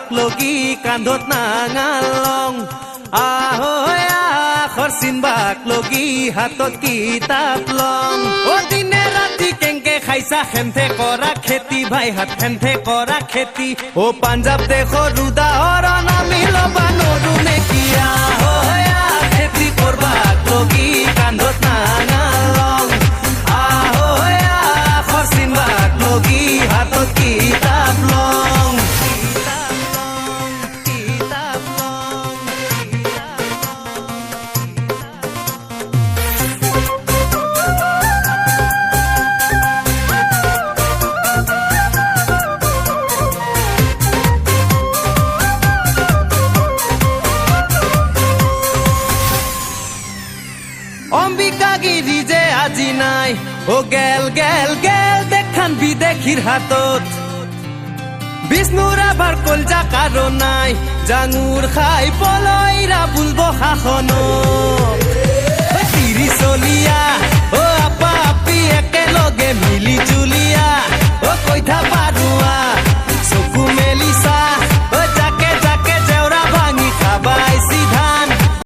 বাক লগি কান্ধত নাঙালং আহৈ আখৰ চিনবাক লগি হাতত কিতাপ লং অ দিনে ৰাতি কেংকে খাইছা খেমথে কৰা খেতি ভাই হাত খেমথে কৰা খেতি অ পাঞ্জাব দেশৰ উদাহৰণ আমি ল'বা নৰো নেকি আহৈ খেতি কৰবাক লগি কান্ধত নাঙালং আহৈ আখৰ চিনবাক লগি হাতত কিতাপ লং অম্বিকাগিৰি যে আজি নাই ও গেল গেল গেল দেখান বিদেশীৰ হাতত বিষ্ণুৰ আভাৰ কলজা কাৰো নাই জাঙুৰ খাই পলয়ৰা বুলব শাসনত